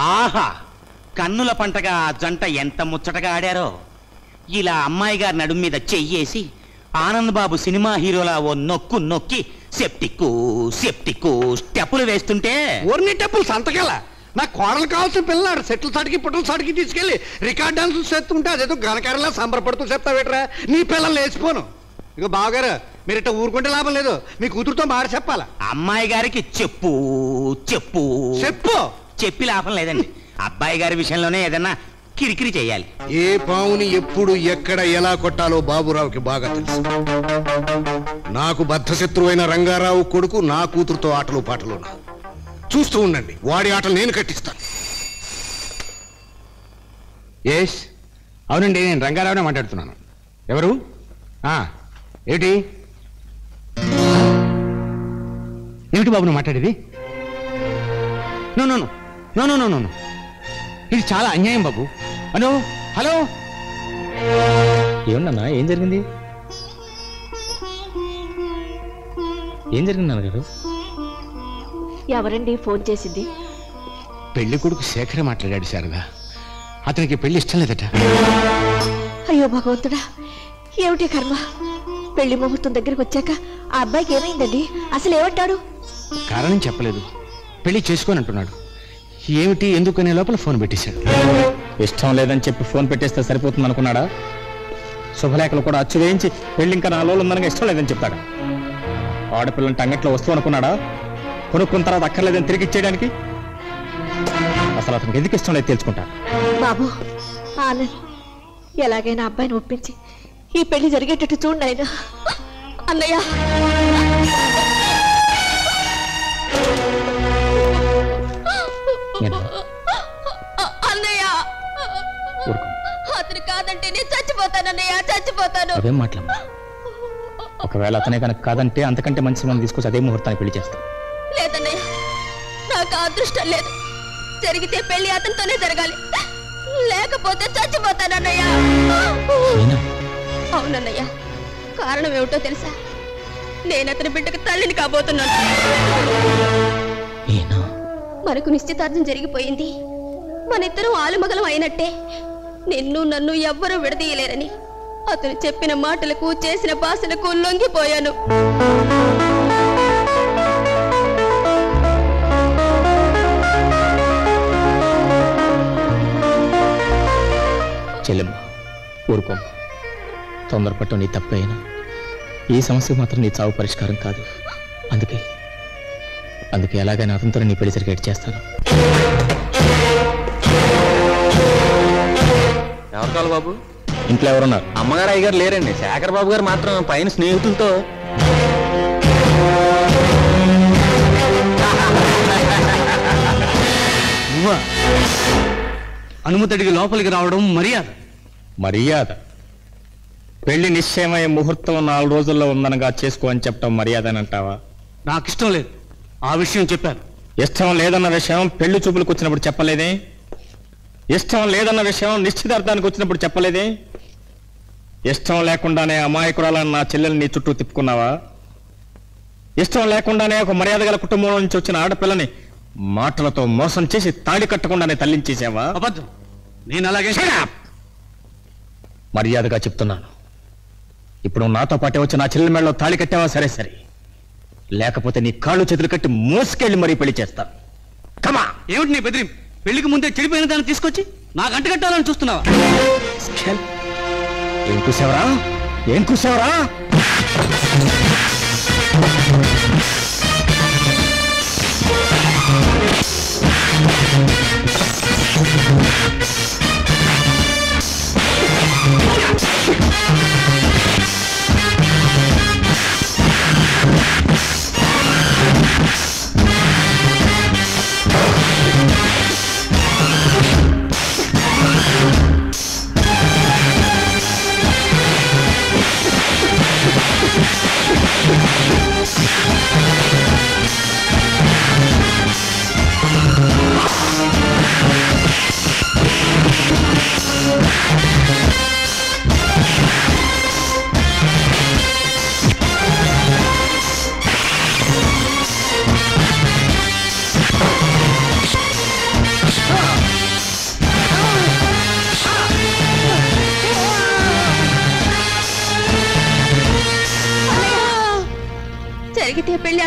ఆహా, కన్నుల పంటగా ఆ జంట ఎంత ముచ్చటగా ఆడారో. ఇలా అమ్మాయి గారి నడుము మీద చెయ్యేసి ఆనంద్ బాబు సినిమా హీరోలా ఓ నొక్కు నొక్కి సెప్టిక్కు సెప్టిక్కు స్టెప్పులు వేస్తుంటే ఓర్ని టెప్పులు సంతకెళ్ళ నా కోడలు కావాల్సిన పిల్లలు సెటిల్ సాటికి పుట్టల సాటికి తీసుకెళ్లి రికార్డ్ డాన్సులు చేస్తుంటే అదేదో గనకారలా సంబరపడుతూ చెప్తావేట్రా, నీ పిల్లలు లేచిపోను. ఇక బావగారు మీరు ఇట్లా ఊరుకుంటే లాభం లేదు, మీ కూతురుతో మాట చెప్పాలా. అమ్మాయి గారికి చెప్పు చెప్పు చెప్పు చెప్పి లాభం లేదండి. అబ్బాయి గారి విషయంలోనే ఏదన్నా కిరికిరి చేయాలి. ఏ పావుని ఎప్పుడు ఎక్కడ ఎలా కొట్టాలో బాబురావుకి బాగా తెలుసు. నాకు బద్ధశత్రువైన రంగారావు కొడుకు నా కూతురుతో ఆటలు పాటలు చూస్తూ ఉండండి, వాడి ఆటలు నేను కట్టిస్తాను. ఎస్, అవునండి, నేను రంగారావునే మాట్లాడుతున్నాను. ఎవరు? ఏమిటి ఏమిటి బాబు నువ్వు మాట్లాడేది? No no no no no no no, ఇది చాలా అన్యాయం బాబు. హలో హలో, ఏమన్నా ఏం జరిగింది? ఏం జరిగింది నాన్నగారు? ఎవరండి ఫోన్ చేసింది? పెళ్లి కొడుకు శేఖర్ మాట్లాడాడు శారదా. అతనికి పెళ్లి ఇష్టం లేదట. అయ్యో భగవంతుడా, ఏమిటి కర్మ! పెళ్లి ముహూర్తం దగ్గరికి వచ్చాక ఆ అబ్బాయికి ఏమైందండి? అసలు ఏమంటాడు? కారణం చెప్పలేదు, పెళ్లి చేసుకొని అంటున్నాడు. ఏమిటి ఎందుకనే లోపల ఫోన్ పెట్టేశాడు. ఇష్టం లేదని చెప్పి ఫోన్ పెట్టేస్తే సరిపోతుంది అనుకున్నాడా? శుభలేఖలు కూడా అచ్చు వేయించి పెళ్లి ఇంకా 4 రోజులు ఉందనగా ఇష్టం లేదని చెప్తాడా? ఆడపిల్లంటే అంగట్లో వస్తువు అనుకున్నాడా? కొనుక్కున్న తర్వాత అక్కర్లేదని తిరిగి ఇచ్చేయడానికి? అసలు అతనికి ఎందుకు ఇష్టం లేదు తెలుసుకుంటా. బాబు ఆనంద్, ఎలాగైనా అబ్బాయిని ఒప్పించి ఈ పెళ్లి జరిగేటట్టు చూడండి ఆయన. అన్నయ్య, అన్నయ్య, అతను కాదంటే నేను చచ్చిపోతాను అన్నయ్య, చచ్చిపోతాను. అదేం మాటలమ్మా, ఒకవేళ అతనే కనుక కాదంటే అంతకంటే మంచి మనం తీసుకొచ్చి అదే ముహూర్తాన్ని పెళ్లి చేస్తాం. లేదన్నయ్య, నాకు అదృష్టం లేదు. జరిగితే పెళ్లి అతనితోనే జరగాలి, లేకపోతే చచ్చిపోతానన్నయ్య. అవునన్నయ్య, కారణం ఏమిటో తెలుసా? నేను అతని బిడ్డకు తల్లిని కాబోతున్నాను. మనకు నిశ్చితార్థం జరిగిపోయింది, మన ఇద్దరం ఆలుమగలం అయినట్టే. నిన్ను నన్ను ఎవ్వరూ విడదీయలేరని అతను చెప్పిన మాటలకు చేసిన భాషలకు లొంగిపోయాను. చెల్లెమ్మ, ఊరుకో. తొందరపట్టు నీ తప్పైనా ఈ సమస్య మాత్రం నీ చావు పరిష్కారం కాదు. అందుకే ఎలాగైనా అతనితో నీ పెళ్లి జరిగేట్ చేస్తాను. ఎవరు కావాలి బాబు? ఇంట్లో ఎవరున్నారు? అమ్మగారు అయ్యగారు లేరండి. శేఖర్ బాబు గారు మాత్రం పైన స్నేహితులతో. అనుమతికి లోపలికి రావడం మర్యాద. పెళ్లి నిశ్చయమయ్యే ముహూర్తం 4 రోజుల్లో ఉందనగా చేసుకో అని చెప్పడం మర్యాద అని అంటావా? నాకు ఇష్టం లేదు, ఆ విషయం చెప్పాను. ఇష్టం లేదన్న విషయం పెళ్లి చూపులకు వచ్చినప్పుడు చెప్పలేదే? ఇష్టం లేదన్న విషయం నిశ్చితార్థానికి వచ్చినప్పుడు చెప్పలేదే? ఇష్టం లేకుండానే అమాయకురాలని నా చెల్లెల్ని నీ చుట్టూ తిప్పుకున్నావా? ఇష్టం లేకుండానే ఒక మర్యాద గల కుటుంబం నుంచి వచ్చిన ఆడపిల్లని మాటలతో మోసం చేసి తాడి కట్టకుండానే తల్లించేసావా? అబద్ధం. నేను అలాగే మర్యాదగా చెప్తున్నాను, ఇప్పుడు నాతో పాటే వచ్చి నా చెల్లెల మెడలో తాళి కట్టావా సరే, లేకపోతే నీ కాళ్ళు చేతులు కట్టి మోసుకెళ్ళి మరీ పెళ్లి చేస్తాను. కమా. ఏమిటి నీ బెదిరింపు? పెళ్లికి ముందే చెడిపోయిన దాన్ని తీసుకొచ్చి నాకు అంట కట్టాలని చూస్తున్నావా? ఏం కూసావరా?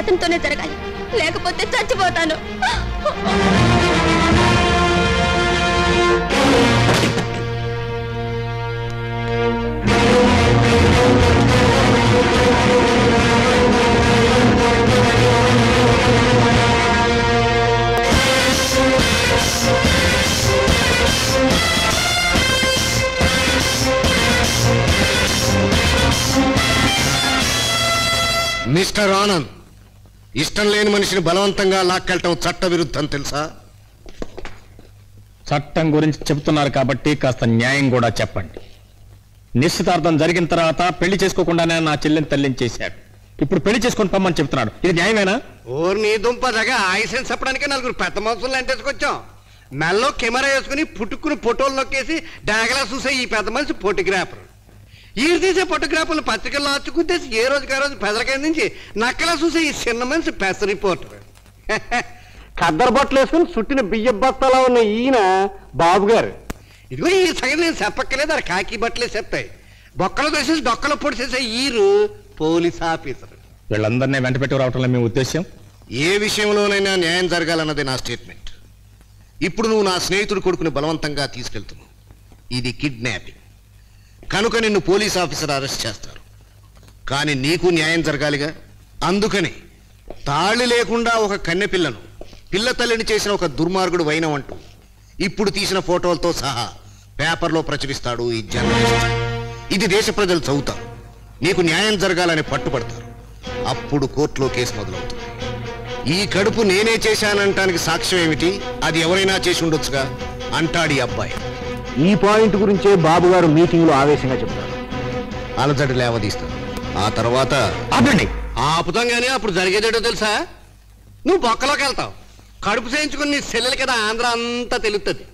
అతనితోనే జరగాలి, లేకపోతే చచ్చిపోతాను. మిస్టర్ ఆనంద్, ఇష్టం లేని మనిషిని బలవంతంగా లాక్కెళ్ళటం చట్ట విరుద్ధం తెలుసా? చట్టం గురించి చెబుతున్నారు కాబట్టి కాస్త న్యాయం కూడా చెప్పండి. నిశ్చితార్థం జరిగిన తర్వాత పెళ్లి చేసుకోకుండానే నా చెల్లిని తల్లించేశాడు. ఇప్పుడు పెళ్లి చేసుకుని పమ్మని చెప్తున్నాడు. ఇది న్యాయమేనా? ఓరు నీ దుంప దగ్గర ఆయుసం చెప్పడానికి నలుగురు పెద్ద మనుషులు అంటేసుకొచ్చాం. మెల్లో కెమెరా వేసుకుని పుట్టుకుని ఫోటోలు నొక్కేసి డాగలా చూసే ఈ పెద్ద మనిషి ఫోటోగ్రాఫర్. ఈరు తీసే ఫోటోగ్రాఫర్లు పత్రికల్లో ఆచుకుంటేసి ఏ రోజుకి ఆ రోజు పెదలకాయ నుంచి నక్కలా చూసే ఈ చిన్న మనిషి పెద్ద రిపోర్టర్. ఖద్దరు బట్టలు వేసుకుని చుట్టిన బియ్య బస్తాలో ఉన్న ఈయన బాబు గారు. ఇదిగో ఈ సంగతి నేను చెప్పక్కలేదు, అది కాకి బట్టలే చెప్తాయి. బొక్కలు వేసేసి డొక్కలు పొడి చేసే ఈరు పోలీస్ ఆఫీసర్. వీళ్ళందరినీ వెంట పెట్టి రావటంలో మీ ఉద్దేశం? ఏ విషయంలోనైనా న్యాయం జరగాలన్నది నా స్టేట్మెంట్. ఇప్పుడు నువ్వు నా స్నేహితుడి కొడుకుని బలవంతంగా తీసుకెళ్తున్నావు. ఇది కిడ్నాపింగ్ కనుక నిన్ను పోలీస్ ఆఫీసర్ అరెస్ట్ చేస్తారు. కానీ నీకు న్యాయం జరగాలిగా. అందుకని తాళి లేకుండా ఒక కన్నెపిల్లను పిల్ల తల్లిని చేసిన ఒక దుర్మార్గుడు వైనవంటూ ఇప్పుడు తీసిన ఫోటోలతో సహా పేపర్లో ప్రచురిస్తాడు ఈ జర్నలిస్ట్. ఇది దేశ ప్రజలు చదువుతారు. నీకు న్యాయం జరగాలని పట్టుబడతారు. అప్పుడు కోర్టులో కేసు మొదలవుతుంది. ఈ కడుపు నేనే చేశానంటానికి సాక్ష్యం ఏమిటి? అది ఎవరైనా చేసి ఉండొచ్చుగా అంటాడు ఈ అబ్బాయి. ఈ పాయింట్ గురించే బాబు గారు మీటింగ్ లో ఆవేశంగా చెప్తారు. అలజడి లేవదీస్తారు. ఆ తర్వాత ఆపుతాం గానీ అప్పుడు జరిగేదేటో తెలుసా? నువ్వు బొక్కలోకి వెళ్తావు. కడుపు చేయించుకుని నీ సెల్లెలు కదా ఆంధ్ర అంతా తెలుస్తుంది.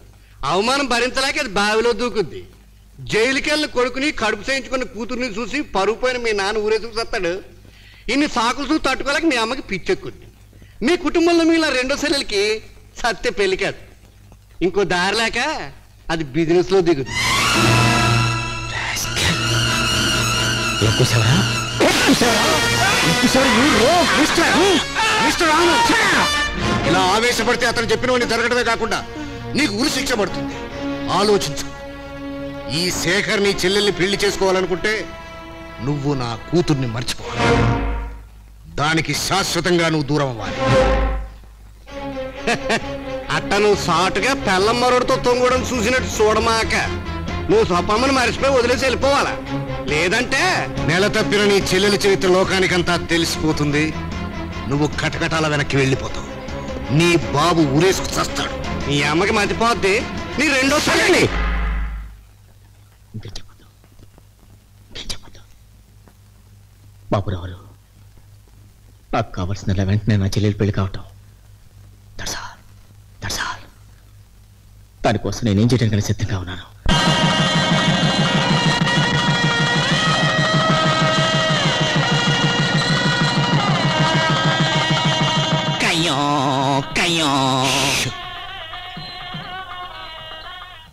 అవమానం భరించలేక అది బావిలో దూకుద్ది. జైలుకెళ్ళి కొడుకుని కడుపు చేయించుకుని కూతుర్ని చూసి పరుగు పోయిన మీ నాన్న ఊరేసుకు సత్తాడు. ఇన్ని సాకులు చూసి తట్టుకోలేక మీ అమ్మకి పిచ్చెక్కుద్ది. మీ కుటుంబంలో మిగిలిన రెండో సెల్లెలకి సత్య పెళ్లి కాదు. ఇంకో దారి లేక అది బిజినెస్ లో దిగుద్ది. ఇలా ఆవేశపడితే అతను చెప్పినవన్నీ జరగడమే కాకుండా నీకు ఉరి శిక్ష పడుతుంది. ఆలోచించు. ఈ శేఖర్ నీ చెల్లెల్ని పెళ్లి చేసుకోవాలనుకుంటే నువ్వు నా కూతుర్ని మర్చిపోవాలి. దానికి శాశ్వతంగా నువ్వు దూరం అవ్వాలి. అట్ట నువ్వు సాటుగా పెళ్ళం మరొడితో తొంగడం చూసినట్టు చూడమాక. నువ్వు స్వపమ్మని మరిచిపోయి వదిలేసి వెళ్ళిపోవాలా. లేదంటే నెల తప్పిన నీ చెల్లెలి చరిత్ర లోకానికంతా తెలిసిపోతుంది. నువ్వు కటకటాల వెనక్కి వెళ్ళిపోతావు. నీ బాబు ఊరేసుకు చస్తాడు. నీ అమ్మకి మతిపోద్ది. నీ రెండో తల్లి బాబురావు, నాకు కావాల్సిన వెంటనే నా చెల్లెలు పెళ్లి కావటం. దానికోసం నేనేం చేయడానికి సిద్ధంగా ఉన్నాను.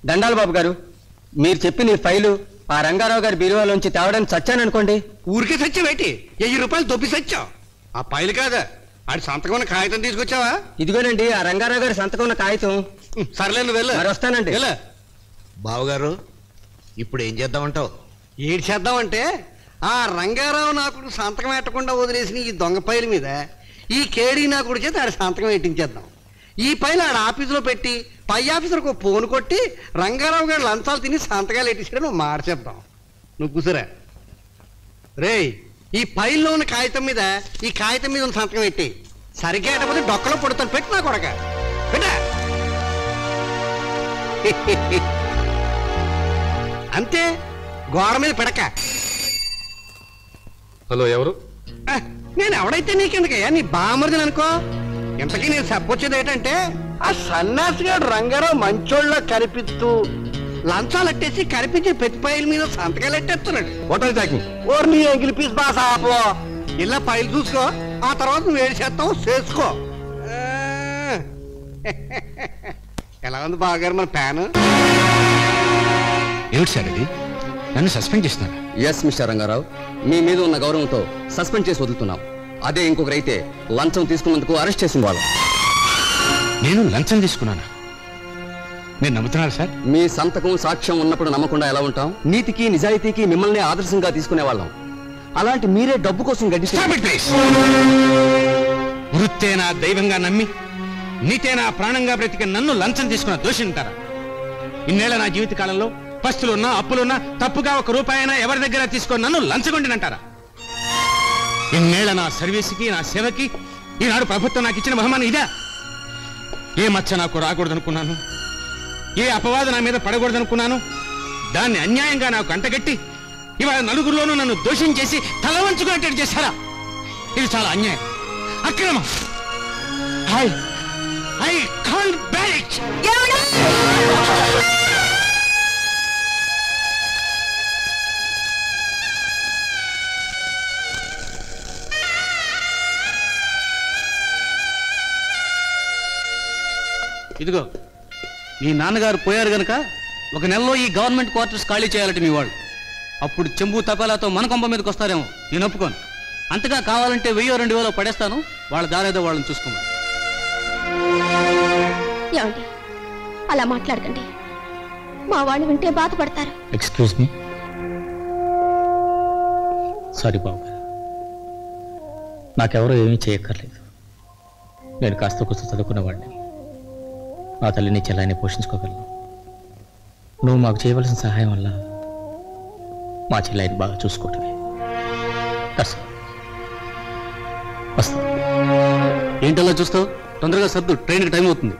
దండాలు బాబు గారు, మీరు చెప్పిన ఈ ఫైలు ఆ రంగారావు గారి బీరువాలోంచి తేవడానికి చచ్చాననుకోండి. ఊరికే సచ్చావేటి? 1000 రూపాయలు దొబ్బి సచ్చావు. ఆ పైలు కాదా ఆడి సంతకం ఉన్న కాగితం తీసుకొచ్చావా? ఇదిగోనండి ఆ రంగారావు గారి సంతకం ఉన్న కాగితం. సర్లే నువ్వు వెళ్ళు. మరి వస్తానండి. బావగారు, ఇప్పుడు ఏం చేద్దామంటావు? ఏడు చేద్దామంటే ఆ రంగారావు నాకు సంతకం పెట్టకుండా వదిలేసిన ఈ దొంగ పైల మీద ఈ కేడీ నాకుడి చేత ఆడి సంతకం పెట్టించేద్దాం. ఈ పైన ఆడ ఆఫీసులో పెట్టి పై ఆఫీసర్కి ఒక ఫోన్ కొట్టి రంగారావు గారు లంచాలు తిని సంతకాలు ఎట్టించడం నువ్వు మాట చెప్తాం. నువ్వు కూసురా. రేయ్, ఈ పైల్లో ఉన్న కాగితం మీద ఈ కాగితం మీద ఉన్న సంతకం పెట్టి సరిగ్గా ఎట్టపోతే డొక్కలో పొడుతాను. పెట్టి నా కొడక పెట్టా. అంతే, గోడ మీద పెడక. హలో, ఎవరు? నేను ఎవడైతే నీకెందుకయ్యా, నీ బామర్దిని అనుకో. ఇంతకీ నేను చెప్పొచ్చేది ఏంటంటే ఆ సన్నాసిగాడు రంగారావు మంచోళ్ళ కనిపిస్తూ లంచాలు అట్టేసి కనిపించే ప్రతి పైల మీద సంతకాలు ఎట్టేస్తున్నాడు. ఓర్ నీ ఎంగిలి పీస్ బాస ఆపో. ఇలా పైలు చూసుకో, ఆ తర్వాత నువ్వు ఏడు చేస్తావు చేసుకో. ఎలా ఉంది బాగారు మన ప్యాన్? ఏమిటి సార్ ఇది? నన్ను సస్పెండ్ చేస్తున్నారు? ఎస్ మిస్టర్ రంగారావు, మీ మీద ఉన్న గౌరవంతో సస్పెండ్ చేసి వదులుతున్నాం. అదే ఇంకొకరైతే లంచం తీసుకున్నందుకు అరెస్ట్ చేసిన వాళ్ళం. నేను లంచం తీసుకున్నానా? మీరు నమ్ముతున్నారు సార్? మీ సంతకం సాక్ష్యం ఉన్నప్పుడు నమ్మకుండా ఎలా ఉంటాం? నీతికి నిజాయితీకి మిమ్మల్ని ఆదర్శంగా తీసుకునే వాళ్ళం. అలాంటి మీరే డబ్బు కోసం గడ్డి. వృత్తే నా దైవంగా నమ్మి నీతే నా ప్రాణంగా బ్రతికి నన్ను లంచం తీసుకున్న దోషి ఉంటారా? ఇన్నేళ్ల నా జీవిత కాలంలో పస్తులున్నా అప్పులున్నా తప్పుగా 1 రూపాయైనా ఎవరి దగ్గర తీసుకొని నన్ను లంచగొండినంటారా? ఇన్నేళ్ల నా సర్వీస్కి నా సేవకి ఈనాడు ప్రభుత్వం నాకు ఇచ్చిన బహుమానం ఇదా? ఏ మచ్చ నాకు రాకూడదనుకున్నాను, ఏ అపవాదం నా మీద పడకూడదనుకున్నాను, దాన్ని అన్యాయంగా నాకు అంటగట్టి ఇవాళ నలుగురిలోనూ నన్ను దోషం చేసి తల వంచుకున్నట్టు చేశారా? ఇది చాలా అన్యాయం, అక్రమం. I can't bear it. ఇదిగో మీ నాన్నగారు పోయారు గనక 1 నెలలో ఈ గవర్నమెంట్ క్వార్టర్స్ ఖాళీ చేయాలట మీ వాళ్ళు. అప్పుడు చెంబు తపాలాతో మన కొంప మీదకి వస్తారేమో. నేను ఒప్పుకోను. అంతగా కావాలంటే 1000-2000 పడేస్తాను. వాళ్ళ దారేదో వాళ్ళని చూసుకోమని. ఏమండి అలా మాట్లాడకండి, మా వాళ్ళు వింటే బాధపడతారు. Excuse me. సారీ బాబు గారు, నాకెవరో ఏమీ చేయక్కర్లేదు. నేను కాస్త కూస్త చదువుకున్నవాడిని. నా తల్లిని చెల్లాయిని పోషించుకోగలను. నువ్వు మాకు చేయవలసిన సహాయం వల్ల మా చెల్లాయిని బాగా చూసుకోవటమే. వస్తా. ఏంటలా చూస్తావు? తొందరగా సర్దు, ట్రైన్కి టైం అవుతుంది.